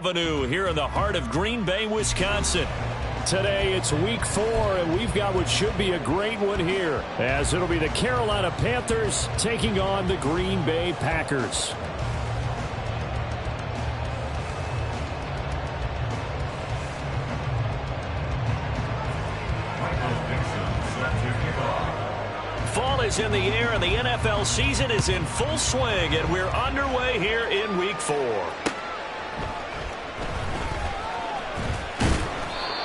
Avenue here in the heart of Green Bay, Wisconsin. Today it's week 4, and we've got what should be a great one here, as it'll be the Carolina Panthers taking on the Green Bay Packers. Fall is in the air, and the NFL season is in full swing, and we're underway here in week 4.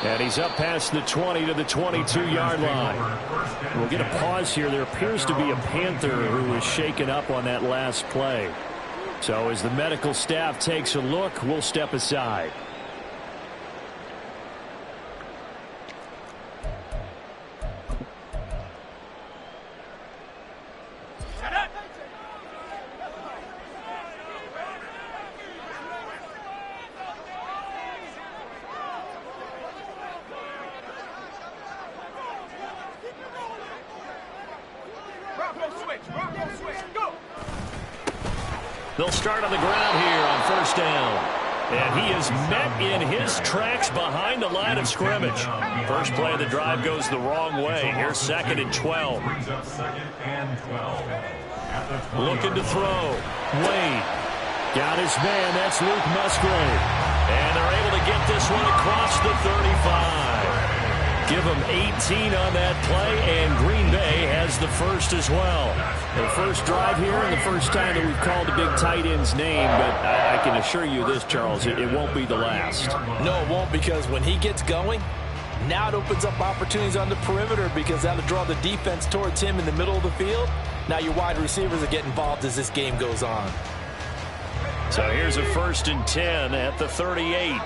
And he's up past the 20 to the 22-yard line. We'll get a pause here. There appears to be a Panther who was shaken up on that last play. So as the medical staff takes a look, we'll step aside. They'll start on the ground here on first down. And he is met in his tracks behind the line of scrimmage. First play of the drive goes the wrong way. Here's 2nd and 12. Looking to throw. Wade. Got his man. That's Luke Musgrave. And they're able to get this one across the 35. Give them 18 on that play, and Green Bay has the first as well. The first drive here and the first time that we've called the big tight end's name, but I can assure you this, Charles, it won't be the last. No, it won't, because when he gets going, now it opens up opportunities on the perimeter, because that'll draw the defense towards him in the middle of the field. Now your wide receivers will get involved as this game goes on. So here's a 1st and 10 at the 38.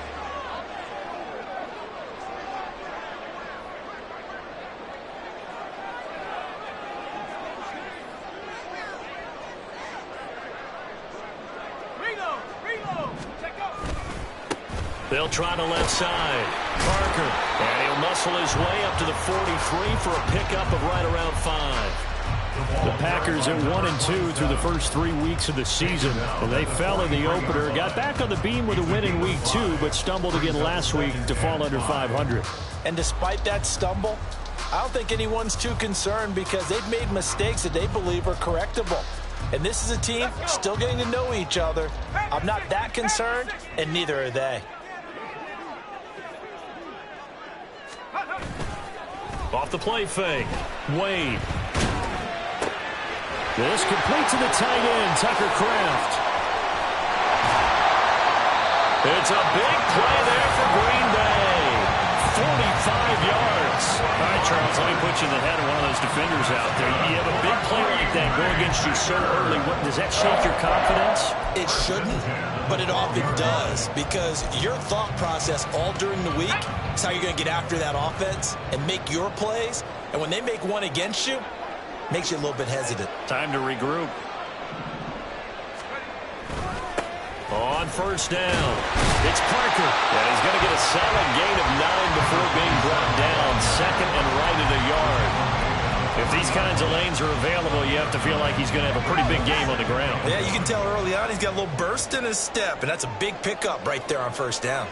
They'll try the left side. Parker. And he'll muscle his way up to the 43 for a pickup of right around 5. The Packers at 1-2 through the first 3 weeks of the season. And they fell in the opener. Got back on the beam with a win in week 2, but stumbled again last week to fall under 500. And despite that stumble, I don't think anyone's too concerned, because they've made mistakes that they believe are correctable. And this is a team still getting to know each other. I'm not that concerned, and neither are they. Off the play fake. Wade. This complete to the tight end, Tucker Kraft. It's a big play there for Green Bay. 45 yards. All right, Charles, let me put you in the head of one of those defenders out there. You have a big play like that go against you so early. Does that shake your confidence? It shouldn't, but it often does, because your thought process all during the week is how you're going to get after that offense and make your plays. And when they make one against you, makes you a little bit hesitant. Time to regroup. On first down, it's Parker. And he's going to get a solid gain of 9 before being brought down. 2nd and right at a yard. If these kinds of lanes are available, you have to feel like he's going to have a pretty big game on the ground. Yeah, you can tell early on he's got a little burst in his step, and that's a big pickup right there on first down.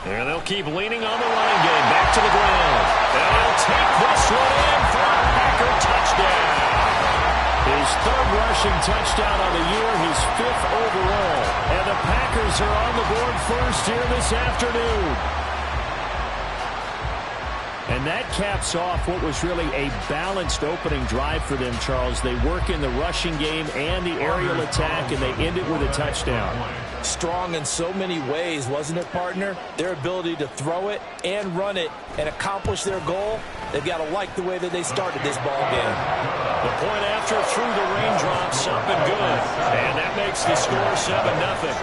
And they'll keep leaning on the running game. Back to the ground. And they'll take this one in for a Packer touchdown. His 3rd rushing touchdown on the year, his 5th overall. And the Packers are on the board first here this afternoon. And that caps off what was really a balanced opening drive for them, Charles. They work in the rushing game and the aerial attack, and they end it with a touchdown. Strong in so many ways, wasn't it, partner? Their ability to throw it and run it and accomplish their goal, they've got to like the way that they started this ball game. The point after through the raindrops, up and good. And that makes the score 7-0.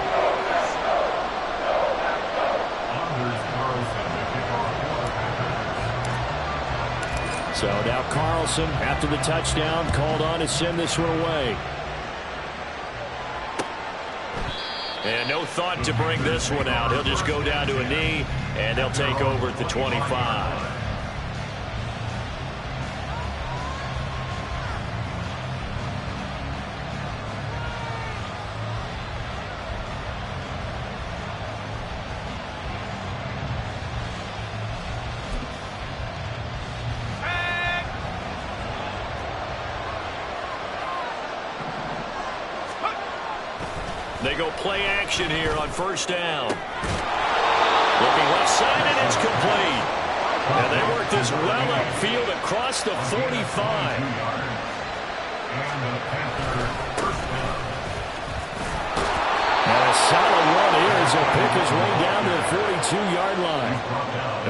So now Carlson, after the touchdown, called on to send this one away. And no thought to bring this one out. He'll just go down to a knee, and they'll take over at the 25. They go play action here on first down. Looking left side, and it's complete. And they work this well upfield across the 45. And a solid run here as he'll pick his way down to the 42-yard line.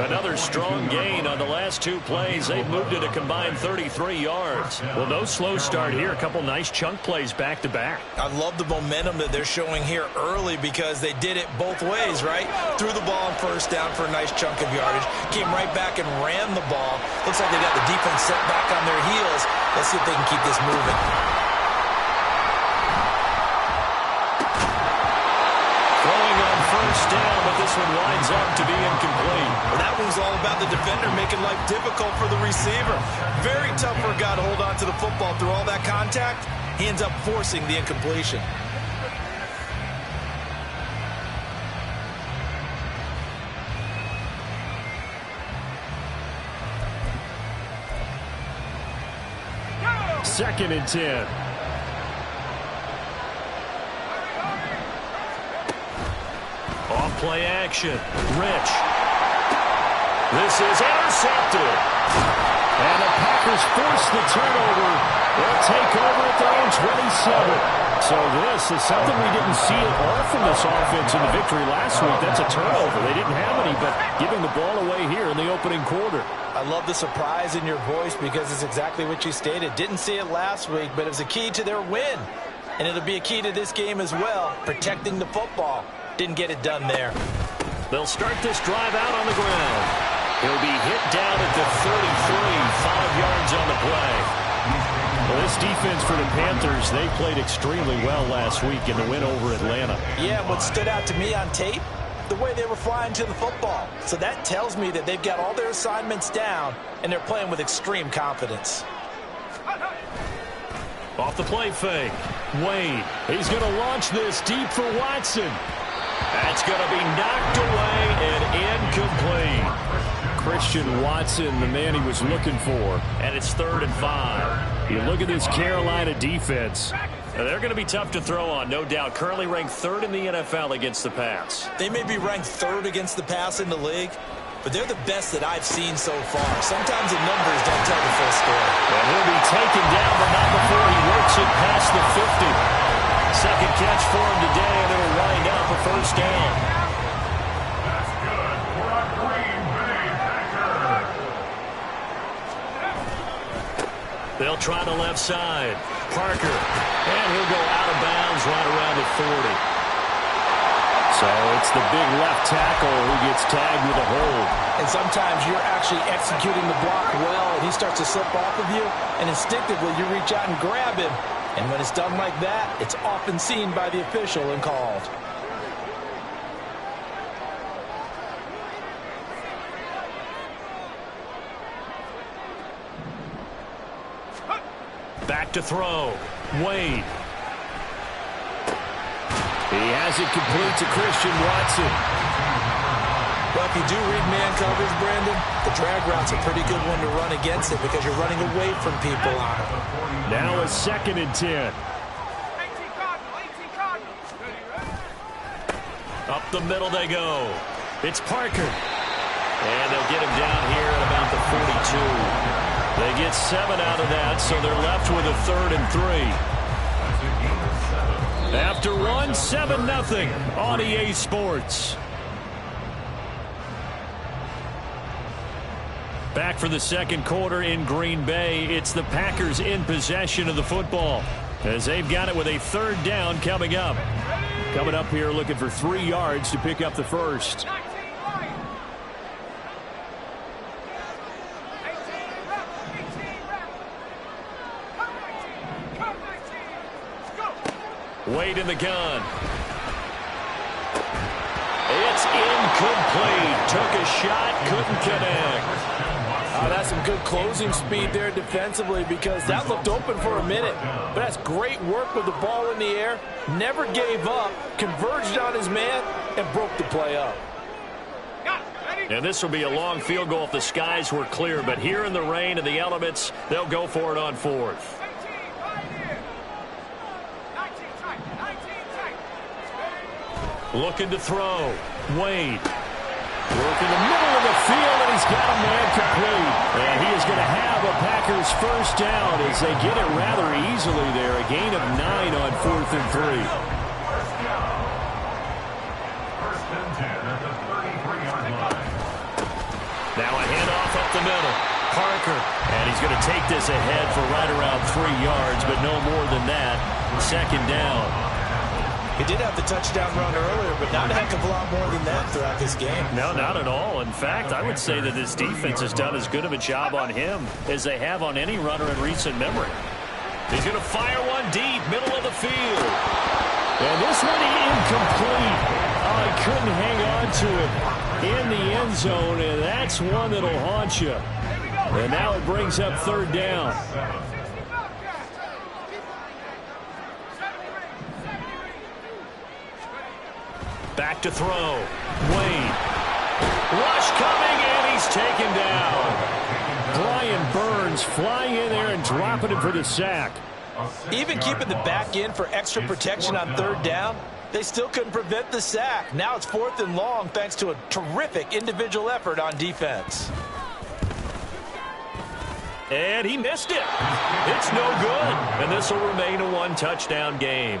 Another strong gain on the last two plays. They've moved it a combined 33 yards. Well, no slow start here. A couple nice chunk plays back-to-back. I love the momentum that they're showing here early because they did it both ways, right? Threw the ball on first down for a nice chunk of yardage. Came right back and ran the ball. Looks like they got the defense set back on their heels. Let's see if they can keep this moving. First down, but this one winds up to be incomplete. Well, that one's all about the defender making life difficult for the receiver. Very tough for a guy to hold on to the football through all that contact. He ends up forcing the incompletion. Second and 10. Off play action. Rich. This is intercepted. And the Packers force the turnover. They'll take over at their own 27. So this is something we didn't see it all from this offense in the victory last week. That's a turnover. They didn't have any, but giving the ball away here in the opening quarter. I love the surprise in your voice because it's exactly what you stated. Didn't see it last week, but it was a key to their win. And it'll be a key to this game as well, protecting the football. Didn't get it done there. They'll start this drive out on the ground. He'll be hit down at the 33, 5 yards on the play. Well, this defense for the Panthers, they played extremely well last week in the win over Atlanta. Yeah, what stood out to me on tape, the way they were flying to the football. So that tells me that they've got all their assignments down, and they're playing with extreme confidence. Off the play fake. Wade, he's going to launch this deep for Watson. That's going to be knocked away and incomplete. Christian Watson, the man he was looking for. And it's 3rd and 5. You look at this Carolina defense. They're going to be tough to throw on, no doubt. Currently ranked 3rd in the NFL against the pass. They may be ranked 3rd against the pass in the league, but they're the best that I've seen so far. Sometimes the numbers don't tell the full story. And he'll be taken down, but not before he works it past the 50. Second catch for him today, and it'll wind out for first down. They'll try the left side. Parker, and he'll go out of bounds right around the 40. So it's the big left tackle who gets tagged with a hold. And sometimes you're actually executing the block well, and he starts to slip off of you, and instinctively you reach out and grab him. And when it's done like that, it's often seen by the official and called. Back to throw. Wade. He has it complete to Christian Watson. Well, if you do read man coverage, Brandon, the drag route's a pretty good one to run against it because you're running away from people on it. Now a 2nd and 10. Up the middle they go. It's Parker. And they'll get him down here at about the 42. They get 7 out of that, so they're left with a 3rd and 3. After one, 7-0 on EA Sports. Back for the second quarter in Green Bay. It's the Packers in possession of the football as they've got it with a 3rd down coming up. Coming up here looking for 3 yards to pick up the first. Wade in the gun. It's incomplete. Took a shot, couldn't connect. That's some good closing speed there defensively because that looked open for a minute. But that's great work with the ball in the air. Never gave up, converged on his man, and broke the play up. And this will be a long field goal if the skies were clear. But here in the rain and the elements, they'll go for it on 4th. Looking to throw. Wade. Working the middle of the field, and he's got a man complete. And he is going to have a Packers first down as they get it rather easily there. A gain of 9 on 4th and 3. Now a handoff up the middle. Parker. And he's going to take this ahead for right around 3 yards, but no more than that. Second down. He did have the touchdown run earlier, but not a heck of a lot more than that throughout this game. No, not at all. In fact, I would say that this defense has done as good of a job on him as they have on any runner in recent memory. He's going to fire one deep, middle of the field. And this one incomplete. Oh, he couldn't hang on to it in the end zone, and that's one that'll haunt you. And now it brings up 3rd down. Back to throw. Wade. Rush coming, and he's taken down. Brian Burns flying in there and dropping him for the sack. Even keeping the back in for extra protection on 3rd down, they still couldn't prevent the sack. Now it's 4th and long thanks to a terrific individual effort on defense. And he missed it. It's no good. And this will remain a 1-touchdown game.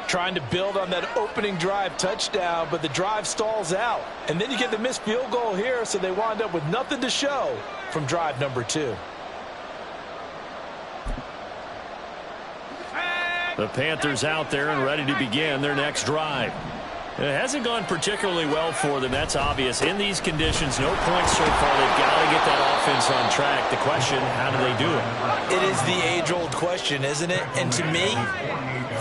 Trying to build on that opening drive touchdown, but the drive stalls out. And then you get the missed field goal here, so they wind up with nothing to show from drive number 2. The Panthers out there and ready to begin their next drive. It hasn't gone particularly well for them. That's obvious. In these conditions, no points so far. They've got to get that offense on track. The question, how do they do it? It is the age-old question, isn't it? And to me,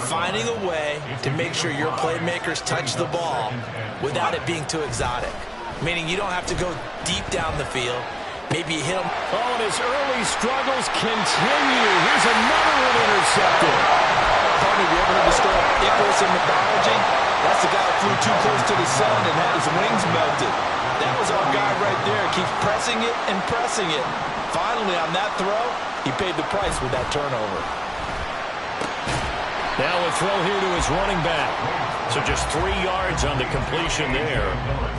finding a way to make sure your playmakers touch the ball without it being too exotic. Meaning you don't have to go deep down the field. Maybe you hit them. Oh, and his early struggles continue. Here's another one intercepted. Tony, you ever heard the story of Icarus in mythology? That's the guy who flew too close to the sun and had his wings melted. That was our guy right there. Keeps pressing it and pressing it. Finally, on that throw, he paid the price with that turnover. Now a throw here to his running back. So just 3 yards on the completion there.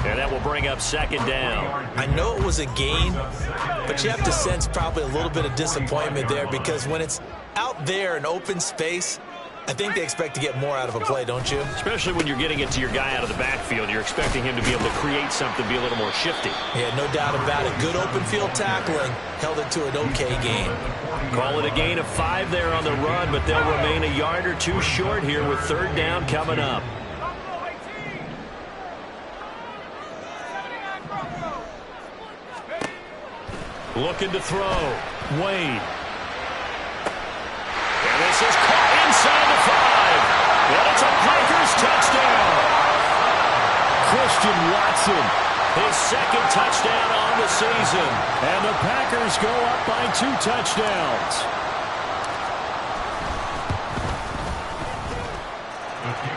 And that will bring up 2nd down. I know it was a gain, but you have to sense probably a little bit of disappointment there because when it's out there in open space, I think they expect to get more out of a play, don't you? Especially when you're getting it to your guy out of the backfield. You're expecting him to be able to create something, be a little more shifty. Yeah, no doubt about it. Good open field tackling. Held it to an okay gain. Call it a gain of 5 there on the run, but they'll remain a yard or 2 short here with 3rd down coming up. Looking to throw. Wade. And this is caught inside the 5. And it's a Packers touchdown. Christian Watson, his 2nd touchdown on the season. And the Packers go up by 2 touchdowns.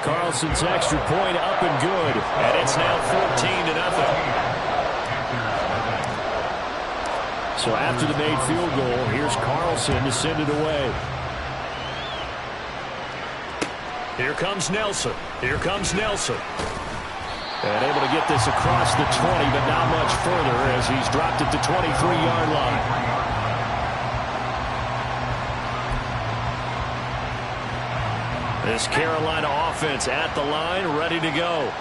Carlson's extra point up and good. And it's now 14-0. So after the made field goal, here's Carlson to send it away. Here comes Nelson. Here comes Nelson. And able to get this across the 20, but not much further as he's dropped it to 23-yard line. This Carolina offense at the line, ready to go.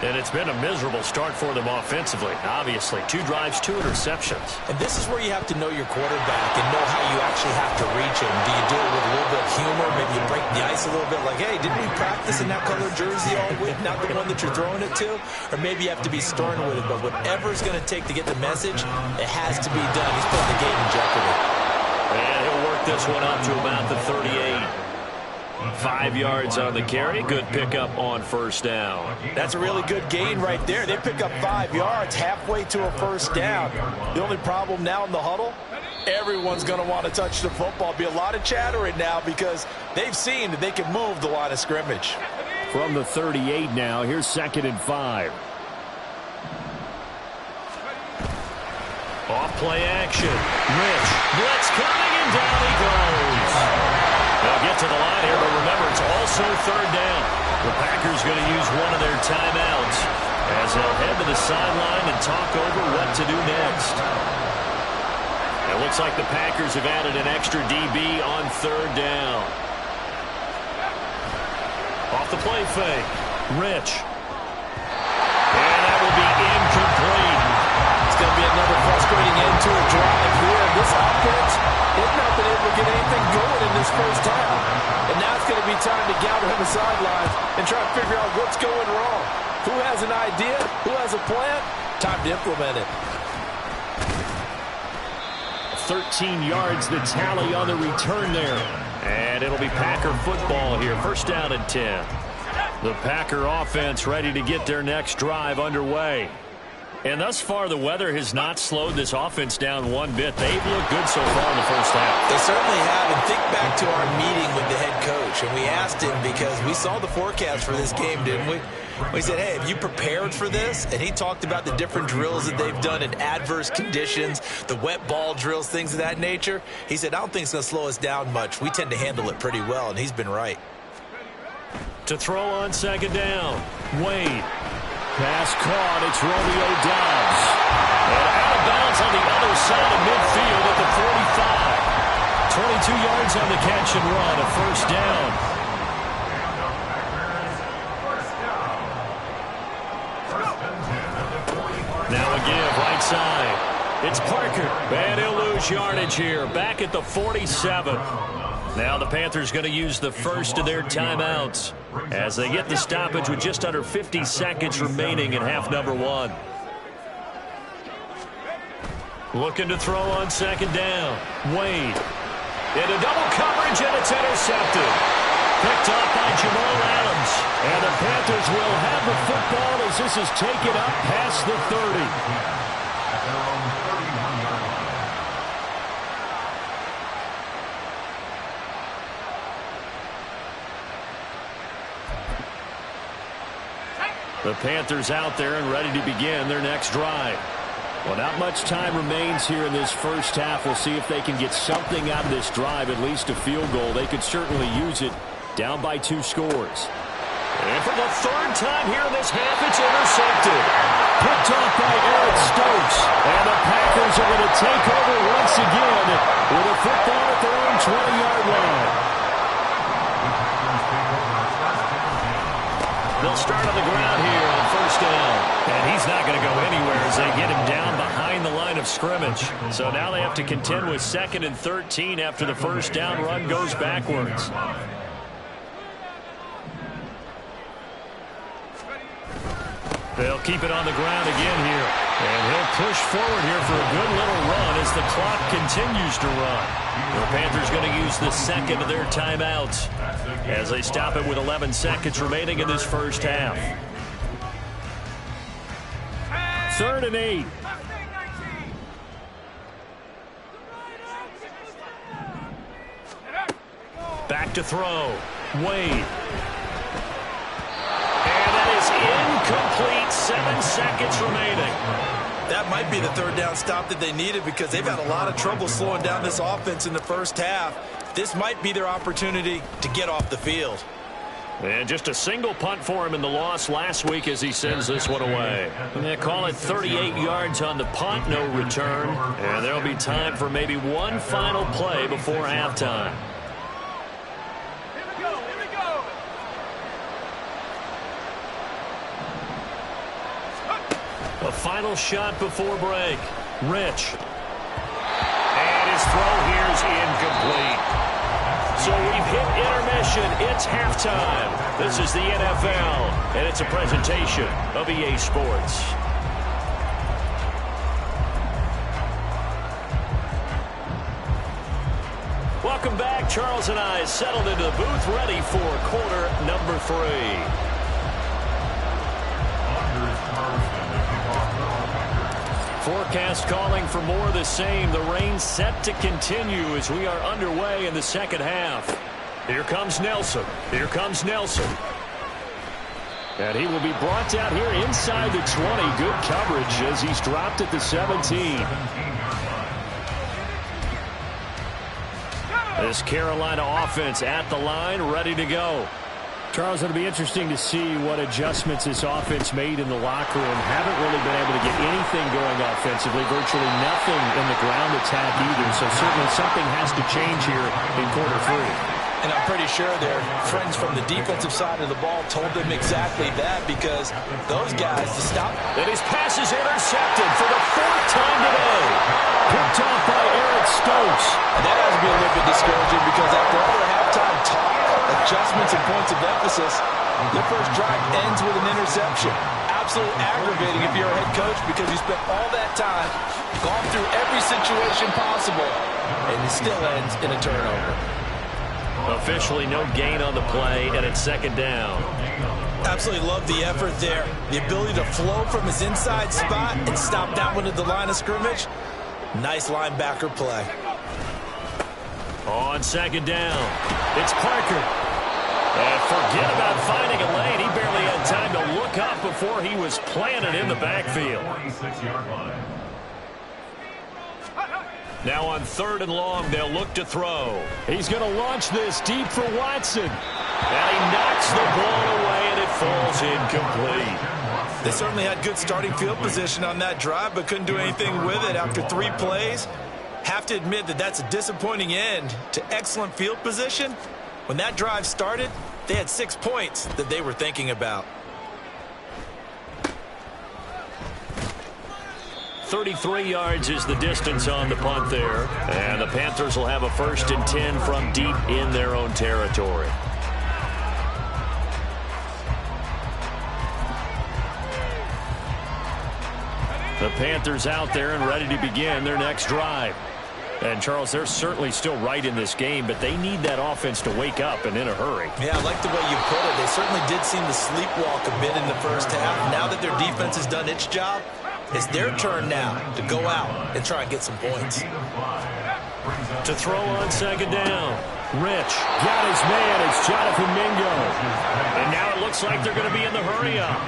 And it's been a miserable start for them offensively. Obviously, 2 drives, 2 interceptions. And this is where you have to know your quarterback and know how you actually have to reach him. Do you do it with a little bit of humor? Maybe you break the ice a little bit like, hey, didn't we practice in that color jersey all week? Not the one that you're throwing it to? Or maybe you have to be stern with it. But whatever it's going to take to get the message, it has to be done. He's putting the game in jeopardy. And he'll work this one up to about the 38. 5 yards on the carry. Good pickup on 1st down. That's a really good gain right there. They pick up 5 yards halfway to a 1st down. The only problem now in the huddle, everyone's going to want to touch the football. Be a lot of chattering now because they've seen that they can move the line of scrimmage. From the 38 now, here's 2nd and 5. Off play action. Rich. Blitz coming and down he goes. They'll get to the line here, but remember, it's all So third down. The Packers going to use one of their timeouts as they'll head to the sideline and talk over what to do next. It looks like the Packers have added an extra DB on third down. Off the play fake. Rich. And that will be incomplete. It's going to be another frustrating end to a drive here. This offense has not been able to get anything going in this first half. And now it's going to be time to gather on the sidelines and try to figure out what's going wrong. Who has an idea? Who has a plan? Time to implement it. 13 yards the tally on the return there. And it'll be Packer football here. First down and 10. The Packer offense ready to get their next drive underway. And thus far, the weather has not slowed this offense down one bit. They've looked good so far in the first half. They certainly have. And think back to our meeting with the head coach. And we asked him because we saw the forecast for this game, didn't we? We said, hey, have you prepared for this? And he talked about the different drills that they've done in adverse conditions, the wet ball drills, things of that nature. He said, I don't think it's going to slow us down much. We tend to handle it pretty well, and he's been right. To throw on second down, Wade. Pass caught, it's Romeo Doubs. And out of bounds on the other side of midfield at the 45. 22 yards on the catch and run, a first down. Now a give, right side. It's Parker, and he'll lose yardage here, back at the 47. Now the Panthers going to use the first of their timeouts as they get the stoppage with just under 50 seconds remaining in half number one. Looking to throw on second down. Wade. Into double coverage, and it's intercepted. Picked off by Jamal Adams. And the Panthers will have the football as this is taken up past the 30. The Panthers out there and ready to begin their next drive. Well, not much time remains here in this first half. We'll see if they can get something out of this drive, at least a field goal. They could certainly use it, down by 2 scores. And for the third time here in this half, it's intercepted. Picked off by Eric Stokes. And the Packers are going to take over once again with a football at their own 20-yard line. They'll start on the ground here on first down. And he's not going to go anywhere as they get him down behind the line of scrimmage. So now they have to contend with 2nd and 13 after the first down run goes backwards. They'll keep it on the ground again here. And he'll push forward here for a good little run as the clock continues to run. The Panthers going to use the second of their timeouts as they stop it with 11 seconds remaining in this first half. 3rd and 8. Back to throw. Wade. Incomplete, 7 seconds remaining. That might be the third down stop that they needed because they've had a lot of trouble slowing down this offense in the first half. This might be their opportunity to get off the field. And just a single punt for him in the loss last week as he sends this one away. And they call it 38 yards on the punt, no return. And there'll be time for maybe one final play before halftime. A final shot before break. Rich. And his throw here is incomplete. So we've hit intermission. It's halftime. This is the NFL, and it's a presentation of EA Sports. Welcome back. Charles and I settled into the booth, ready for quarter number 3. Forecast calling for more of the same. The rain set to continue as we are underway in the second half. Here comes Nelson. Here comes Nelson. And he will be brought down here inside the 20. Good coverage as he's dropped at the 17. This Carolina offense at the line, ready to go. Charles, it'll be interesting to see what adjustments this offense made in the locker room. Haven't really been able to get anything going offensively, virtually nothing in the ground attack either. So certainly something has to change here in quarter 3. And I'm pretty sure their friends from the defensive side of the ball told them exactly that, because those guys to stop. And his pass is intercepted for the 4th time today. Picked off by Eric Stokes. And that has to be a little bit discouraging, because after all their halftime talk, adjustments and points of emphasis, their first drive ends with an interception. Absolutely aggravating if you're a head coach, because you spent all that time, gone through every situation possible, and it still ends in a turnover. Officially no gain on the play, and it's 2nd down. Absolutely love the effort there. The ability to flow from his inside spot and stop that one at the line of scrimmage. Nice linebacker play. On 2nd down, it's Parker. And forget about finding a lane. He barely had time to look up before he was planted in the backfield. Now on 3rd and long, they'll look to throw. He's going to launch this deep for Watson. And he knocks the ball away, and it falls incomplete. They certainly had good starting field position on that drive, but couldn't do anything with it after 3 plays. Have to admit that that's a disappointing end to excellent field position. When that drive started, they had 6 points that they were thinking about. 33 yards is the distance on the punt there. And the Panthers will have a 1st and 10 from deep in their own territory. The Panthers out there and ready to begin their next drive. And, Charles, they're certainly still right in this game, but they need that offense to wake up and in a hurry. Yeah, I like the way you put it. They certainly did seem to sleepwalk a bit in the first half. Now that their defense has done its job, it's their turn now to go out and try and get some points. To throw on 2nd down, Rich. Got his man. It's Jonathan Mingo. And now it looks like they're going to be in the hurry-up.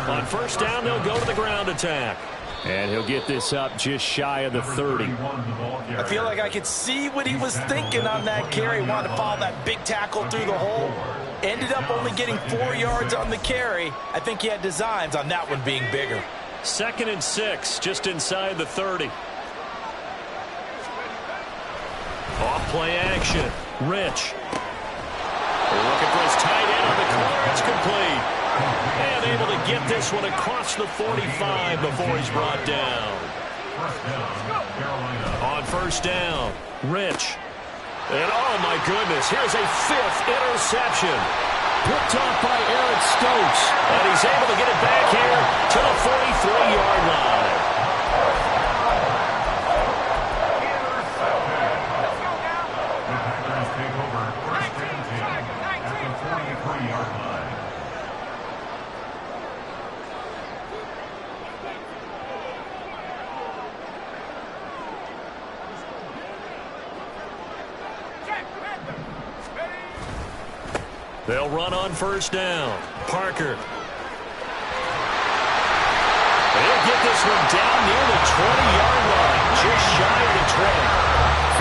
On 1st down, they'll go to the ground attack. And he'll get this up just shy of the 30. I feel like I could see what he was thinking on that carry. Wanted to follow that big tackle through the hole. Ended up only getting 4 yards on the carry. I think he had designs on that one being bigger. 2nd and 6, just inside the 30. Off play action. Rich. Looking for his tight end on the corner. It's complete. And able to get this one across the 45 before he's brought down. On 1st down, Rich. And oh my goodness, here's a 5th interception. Picked off by Eric Stokes. And he's able to get it back here to the 43-yard line. They'll run on 1st down. Parker. They'll get this one down near the 20-yard line, just shy of the 20.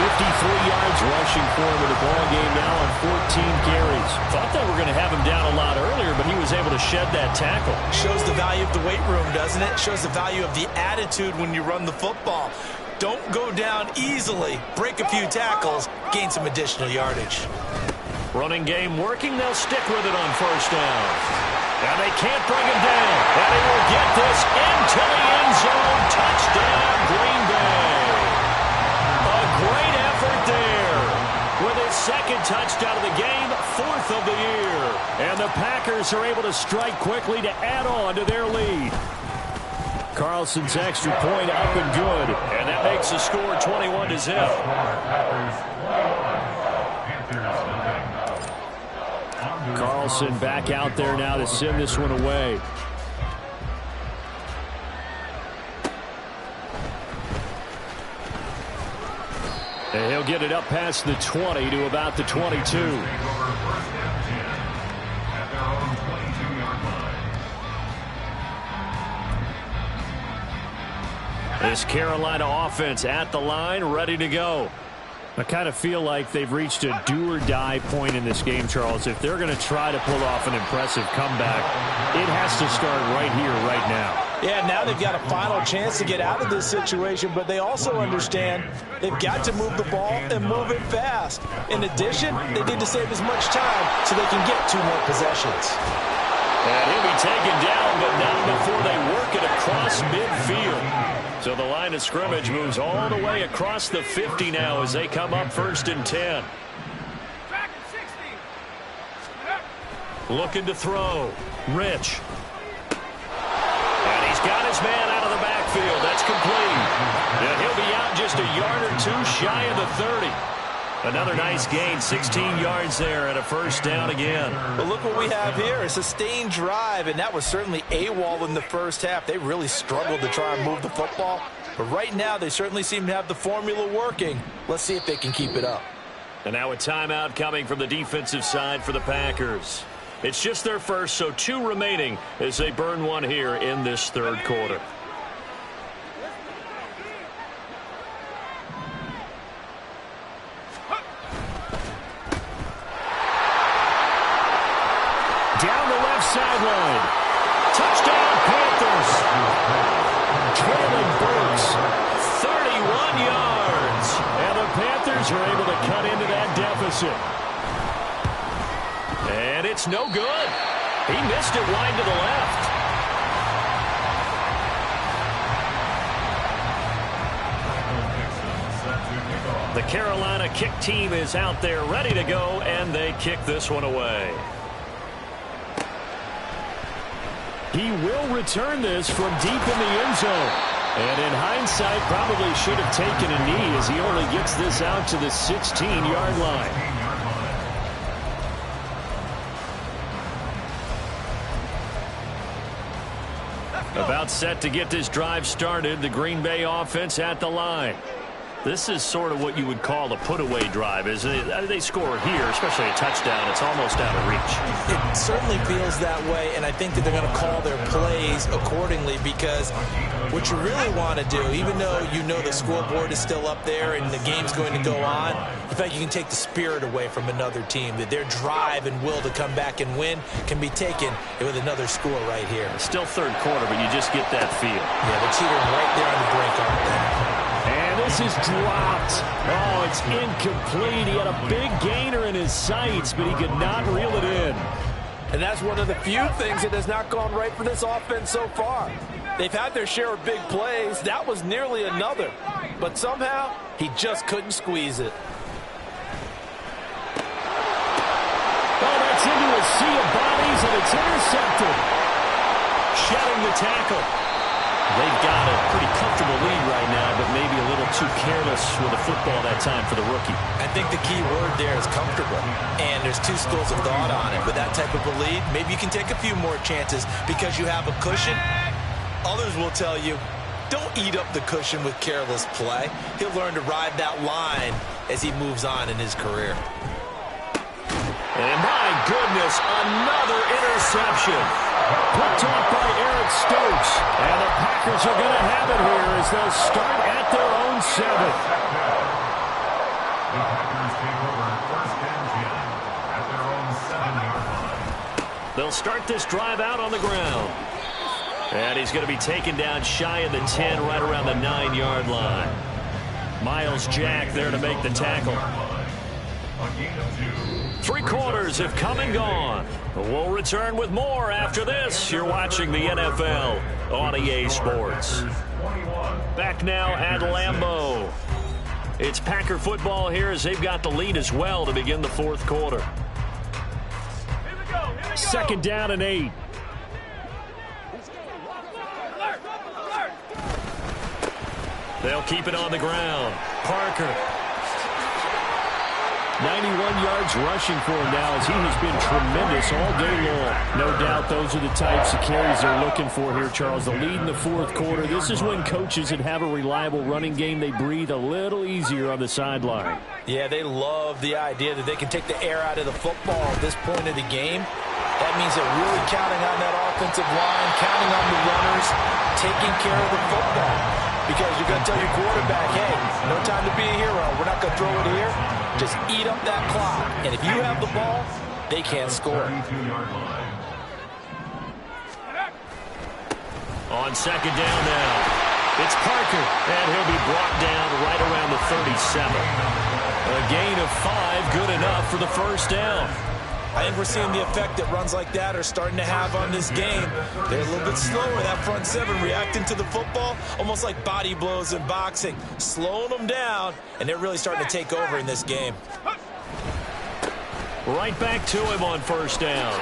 53 yards rushing for him in the ball game now on 14 carries. Thought they were going to have him down a lot earlier, but he was able to shed that tackle. Shows the value of the weight room, doesn't it? Shows the value of the attitude when you run the football. Don't go down easily. Break a few tackles. Gain some additional yardage. Running game working. They'll stick with it on 1st down. And they can't bring him down. And he will get this into the end zone. Touchdown, Green Bay. A great effort there. With his 2nd touchdown of the game, 4th of the year. And the Packers are able to strike quickly to add on to their lead. Carlson's extra point up and good. And that makes the score 21-0. Carlson back out there now to send this one away. And he'll get it up past the 20 to about the 22. This Carolina offense at the line, ready to go. I kind of feel like they've reached a do-or-die point in this game, Charles. If they're going to try to pull off an impressive comeback, it has to start right here, right now. Yeah, now they've got a final chance to get out of this situation, but they also understand they've got to move the ball and move it fast. In addition, they need to save as much time so they can get 2 more possessions. And he'll be taken down, but not before they work it across midfield. So the line of scrimmage moves all the way across the 50 now as they come up 1st and 10. Looking to throw. Rich. And he's got his man out of the backfield. That's complete. And he'll be out just a yard or 2 shy of the 30. Another nice gain, 16 yards there and a 1st down again. But look what we have here, a sustained drive, and that was certainly AWOL in the first half. They really struggled to try and move the football. But right now, they certainly seem to have the formula working. Let's see if they can keep it up. And now a timeout coming from the defensive side for the Packers. It's just their first, so 2 remaining as they burn one here in this 3rd quarter. Down the left sideline. Touchdown, Panthers. Traylon Burks, 31 yards. and the Panthers are able to cut into that deficit. And it's no good. He missed it wide to the left. The Carolina kick team is out there ready to go, and they kick this one away. He will return this from deep in the end zone. And in hindsight, probably should have taken a knee as he only gets this out to the 16-yard line. About set to get this drive started, the Green Bay offense at the line. This is sort of what you would call a put-away drive. As they score here, especially a touchdown, it's almost out of reach. It certainly feels that way, and I think that they're going to call their plays accordingly, because what you really want to do, even though you know the scoreboard is still up there and the game's going to go on, in fact, you can take the spirit away from another team, that their drive and will to come back and win can be taken with another score right here. It's still 3rd quarter, but you just get that feel. Yeah, they're teetering right there on the brink, aren't they? And this is dropped. Oh, it's incomplete. He had a big gainer in his sights, but he could not reel it in. And that's one of the few things that has not gone right for this offense so far. They've had their share of big plays. That was nearly another. But somehow, he just couldn't squeeze it. Oh, that's into a sea of bodies, and it's intercepted. Shedding the tackle. They've got a pretty comfortable lead right now, but maybe a little too careless with the football that time for the rookie. I think the key word there is comfortable. And there's 2 schools of thought on it. With that type of a lead, maybe you can take a few more chances because you have a cushion. Others will tell you, don't eat up the cushion with careless play. He'll learn to ride that line as he moves on in his career. And my goodness, another interception. Picked off by Eric Stokes. And the Packers are going to have it here as they'll start at their own 7. They'll start this drive out on the ground. And he's going to be taken down shy of the 10, right around the 9-yard line. Miles Jack there to make the tackle. 3 quarters have come and gone. We'll return with more after this. You're watching the NFL on EA Sports. Back now at Lambeau. It's Packer football here as they've got the lead as well to begin the 4th quarter. 2nd down and 8. They'll keep it on the ground. Parker. 91 yards rushing for him now as he has been tremendous all day long. No doubt those are the types of carries they're looking for here, Charles. The lead in the 4th quarter. This is when coaches that have a reliable running game, they breathe a little easier on the sideline. Yeah, they love the idea that they can take the air out of the football at this point of the game. That means they're really counting on that offensive line, counting on the runners, taking care of the football. because you're going to tell your quarterback, hey, no time to be a hero. We're not going to throw it here. Just eat up that clock. And if you have the ball, they can't score. On second down now, it's Parker, and he'll be brought down right around the 37. A gain of 5, good enough for the first down. I think we're seeing the effect that runs like that are starting to have on this game. They're a little bit slower, that front seven, reacting to the football, almost like body blows in boxing, slowing them down, and they're really starting to take over in this game. Right back to him on first down.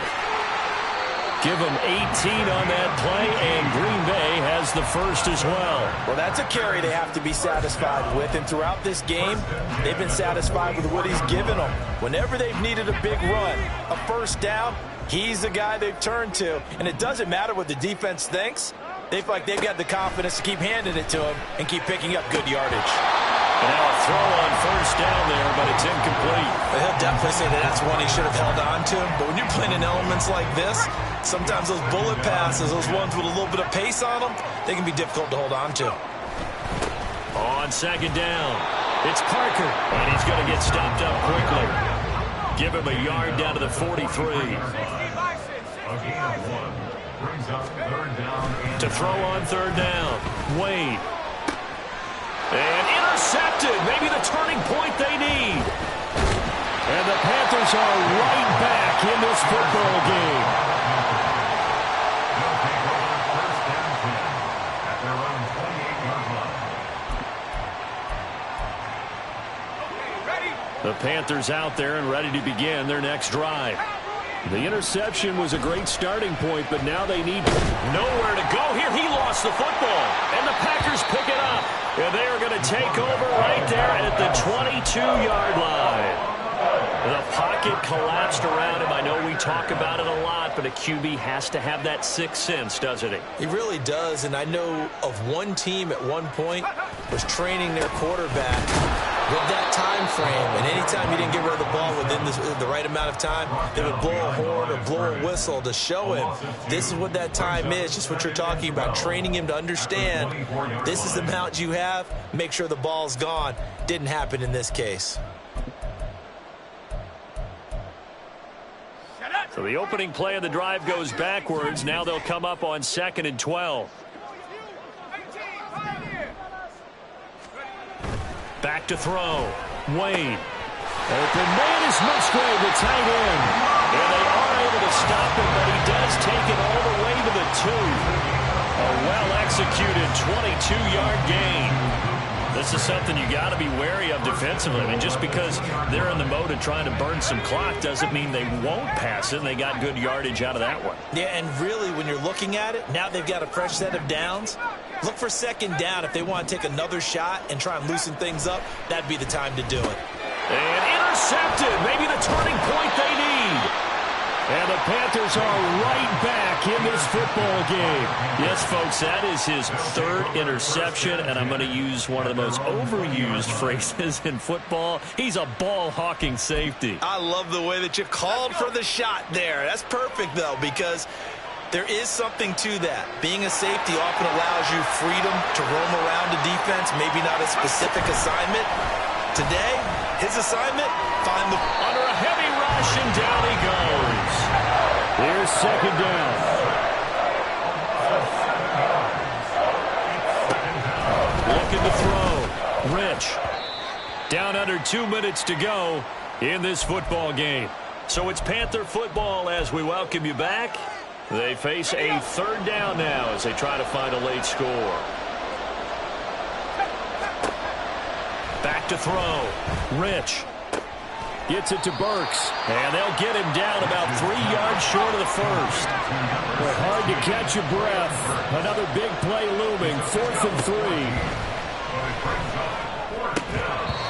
Give him 18 on that play, and Green Bay has the first as well. Well, that's a carry they have to be satisfied with, and throughout this game, they've been satisfied with what he's given them. Whenever they've needed a big run, a first down, he's the guy they've turned to. And it doesn't matter what the defense thinks. They feel like they've got the confidence to keep handing it to him and keep picking up good yardage. And now a throw on first down there, but it's incomplete. But he'll definitely say that that's one he should have held on to. But when you're playing in elements like this, sometimes those bullet passes, those ones with a little bit of pace on them, they can be difficult to hold on to. On second down, it's Parker, and he's going to get stopped up quickly. Give him a yard down to the 43. To throw on third down, Wade. And intercepted, maybe the turning point they need. And the Panthers are right back in this football game. The Panthers out there and ready to begin their next drive. The interception was a great starting point, but now they need nowhere to go here. He lost the football, and the Packers pick it up. And they are going to take over right there at the 22-yard line. The pocket collapsed around him. I know we talk about it a lot, but a QB has to have that sixth sense, doesn't he? He really does, and I know of one team at one point was training their quarterback with that time frame, and anytime you didn't get rid of the ball within the right amount of time, they would blow a horn or blow a whistle to show him this is what that time is, just what you're talking about, training him to understand this is the amount you have, make sure the ball's gone. Didn't happen in this case. So the opening play of the drive goes backwards. Now they'll come up on 2nd and 12. Back to throw. Wade. Open man is Musgrave, the tight end. And they are able to stop him, but he does take it all the way to the 2. A well-executed 22-yard gain. This is something you got to be wary of defensively. I mean, just because they're in the mode of trying to burn some clock doesn't mean they won't pass it. And they got good yardage out of that one. Yeah, and really, when you're looking at it, now they've got a fresh set of downs. Look for second down. If they want to take another shot and try and loosen things up, that'd be the time to do it. And intercepted. Maybe the turning point they need. And the Panthers are right back in this football game. Yes, folks, that is his 3rd interception, and I'm going to use one of the most overused phrases in football. He's a ball-hawking safety. I love the way that you called for the shot there. That's perfect, though, because there is something to that. Being a safety often allows you freedom to roam around the defense, maybe not a specific assignment. Today, his assignment, find the... Under a heavy rush, and down he goes. Here's second down. Looking to throw. Rich. Down under 2 minutes to go in this football game. So it's Panther football as we welcome you back. They face a 3rd down now as they try to find a late score. Back to throw. Rich. Gets it to Burks. And they'll get him down about 3 yards short of the first. Well, hard to catch your breath. Another big play looming. 4th and 3.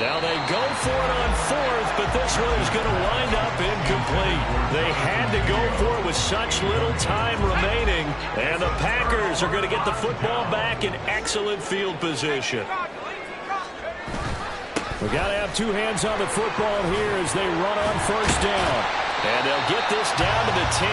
Now they go for it on 4th, but this one is going to wind up incomplete. They had to go for it with such little time remaining. And the Packers are going to get the football back in excellent field position. We got to have 2 hands on the football here as they run on first down. And they'll get this down to the 10.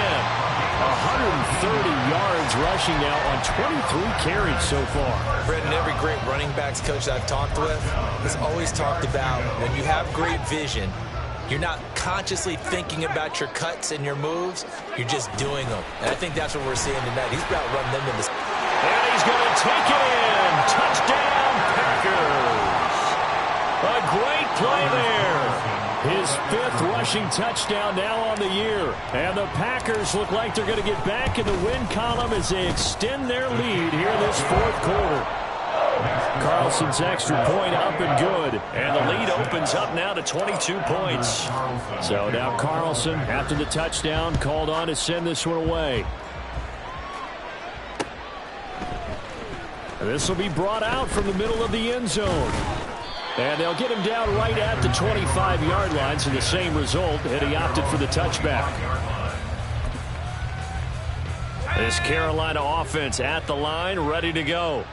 130 yards rushing now on 23 carries so far. Brendan, every great running backs coach I've talked with has always talked about when you have great vision, you're not consciously thinking about your cuts and your moves. You're just doing them. And I think that's what we're seeing tonight. He's about running them in the... And he's going to take it in. Touchdown, Packers. A great play there. His 5th rushing touchdown now on the year. And the Packers look like they're going to get back in the win column as they extend their lead here in this 4th quarter. Carlson's extra point up and good. And the lead opens up now to 22 points. So now Carlson, after the touchdown, called on to send this one away. This will be brought out from the middle of the end zone. And they'll get him down right at the 25-yard line, so the same result, and he opted for the touchback. This Carolina offense at the line, ready to go.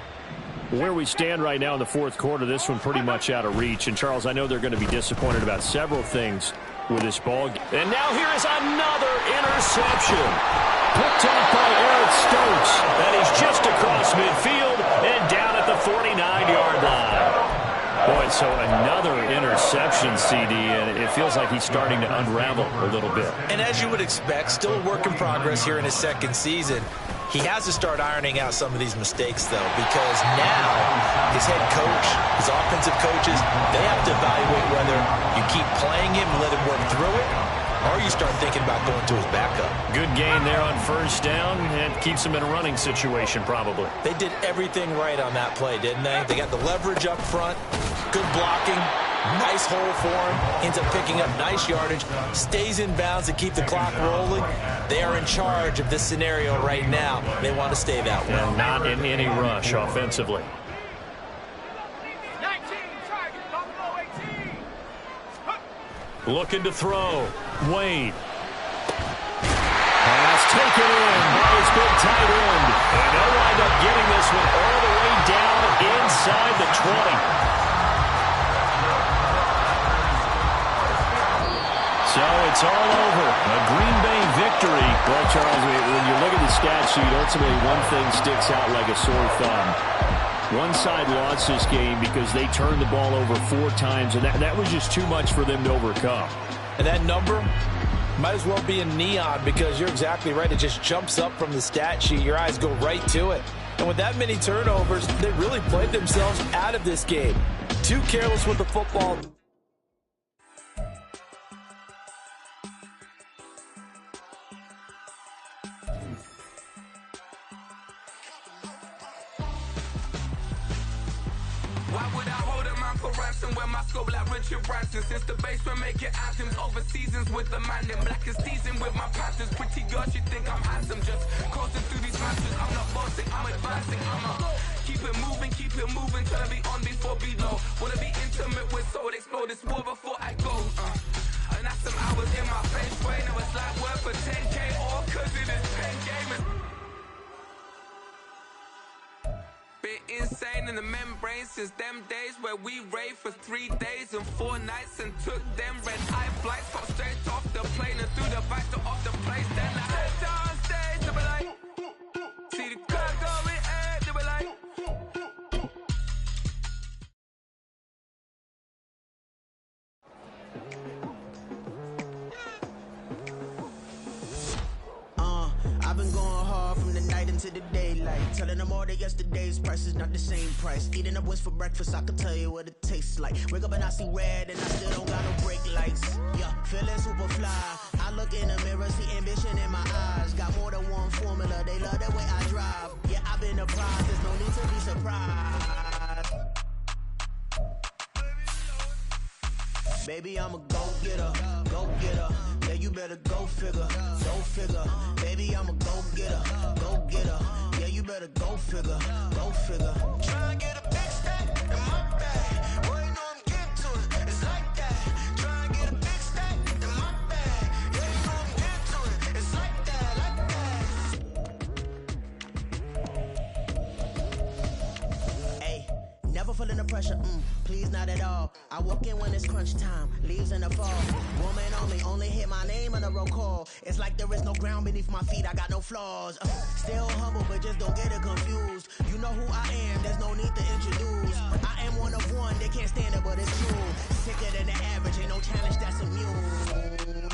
Where we stand right now in the 4th quarter, this one pretty much out of reach. And, Charles, I know they're going to be disappointed about several things with this ball game. And now here is another interception. Picked up by Eric Stokes. And he's just across midfield and down at the 49-yard line. Boy, so another interception, CD, and it feels like he's starting to unravel a little bit. And as you would expect, still a work in progress here in his 2nd season. He has to start ironing out some of these mistakes, though, because now his head coach, his offensive coaches, they have to evaluate whether you keep playing him and let him work through it, or you start thinking about going to his backup. Good gain there on 1st down, and keeps him in a running situation probably. They did everything right on that play, didn't they? They got the leverage up front, good blocking, nice hole for him, ends up picking up nice yardage, stays in bounds to keep the clock rolling. They are in charge of this scenario right now. They want to stay that way. And not in any rush offensively. 19, target, Buffalo 18. Looking to throw. Wade. Pass taken in by his big tight end. And they'll wind up getting this one all the way down inside the 20. So it's all over. A Green Bay victory. Well, Charles, when you look at the stat sheet, ultimately one thing sticks out like a sore thumb. One side lost this game because they turned the ball over 4 times, and that was just too much for them to overcome. And that number might as well be in neon, because you're exactly right. It just jumps up from the stat sheet. Your eyes go right to it. And with that many turnovers, they really played themselves out of this game. Too careless with the football. Why would I hold a man for ransom when my scope like Richard Branson? Since the basement making anthems over seasons with the man in black is seasoned with my patterns. Pretty girl, she think I'm handsome. Just coasting through these matches. I'm not bossing, I'm advancing. Keep it moving, trying to be on before below. Wanna be intimate with soul, explode this war before I go. And that's some hours in my face way. Now it's like work for 10K, all cause it is pen gaming. Been insane in the membrane since them days where we raved for 3 days and 4 nights and took them red eye flights, got straight off the plane and through the back door of the place. Then I head down stage, they be like, see the car going air, they be like. I've been going hard from the night into the daylight, telling them all that yesterday's price is not the same price. Eating up what's for breakfast, I can tell you what it tastes like. Wake up and I see red and I still don't got no brake lights. Yeah, feeling super fly. I look in the mirror, see ambition in my eyes. Got more than one formula, they love the way I drive. Yeah, I've been a prize, there's no need to be surprised. Baby, I'm a go-getter, go-getter. Yeah, you better go figure, go figure. Baby, I'm a go-getter, go-getter. Yeah, you better go figure, go figure. Tryna get a big stack in my bag. Boy, you know I'm getting to it, it's like that. Tryna get a big stack in my bag. Yeah, you know I'm getting to it, it's like that, like that. Hey, never feeling the pressure, please not at all. I walk in when it's crunch time, leaves in the fall. Woman on me, only hit my name on a roll call. It's like there is no ground beneath my feet, I got no flaws. Still humble, but just don't get it confused. You know who I am, there's no need to introduce. I am one of one, they can't stand it, but it's true. Sicker than the average, ain't no challenge that's immune.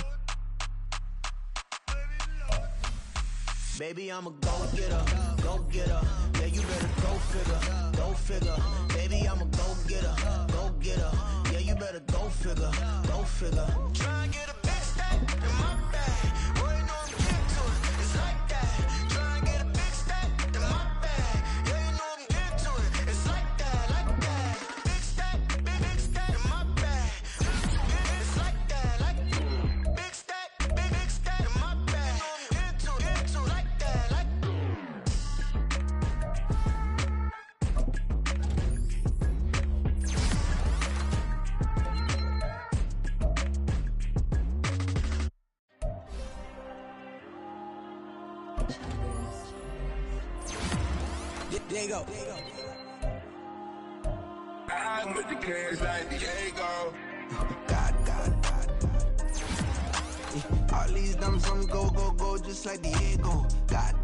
Baby, I'm a go-getter, go-getter. Yeah, you better go figure, go figure. Baby, I'm a go-getter, go-getter. Yeah, you better go figure, go figure. Try and get a big stack in my bag. Boy, you know I'm getting to it, it's like that. Try and get a big stack in my bag. Yeah, you know I'm getting to it, it's like that, like that. Big stack in my bag. It's like that, like big stack in my bag. You know I'm getting to it, like that, like. There you go. I'm with the cash like Diego. God. All these numbers on the go, just like Diego. God.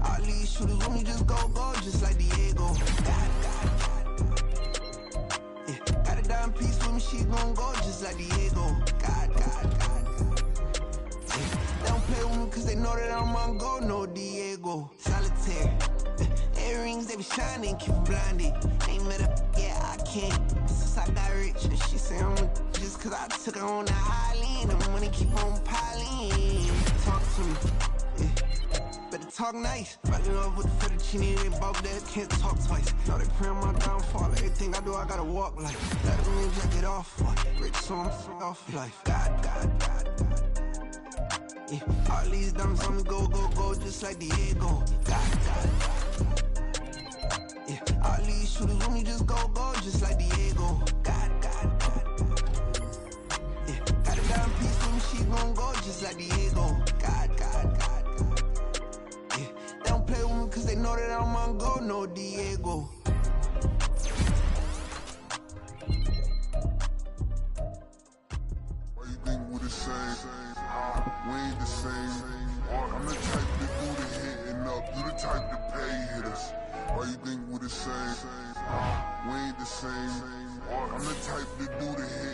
All these shooters on me just go, just like Diego. God. Got a dime piece with me, she gon' go just like Diego. God. They don't play with me cause they know that I'm on go, no Diego. Solitaire. Earrings, they be shining, keep blinded. Ain't met her, yeah, I can't. Since I got rich, and she say I'm a just cause I took her on the island. The money keep on piling. Talk to me, yeah. Better talk nice. Falling off with the fettuccine, they both dead, can't talk twice. Now they pray on my downfall. Everything I do, I gotta walk like. Let them jacket off, rich, so I'm off life. God. Yeah. All these diamonds on me go, just like Diego. God. Yeah. All these shooters on me just go, just like Diego. God. Yeah. Got a dime piece with me, she gon' go just like Diego. God. Yeah. They don't play with me cause they know that I'm on go, no Diego. Why you think we the same? We ain't the same. I'm the type to do the hitting up, you the type to pay hitters. Why you think we the same? We ain't the same. I'm the type to do the hitting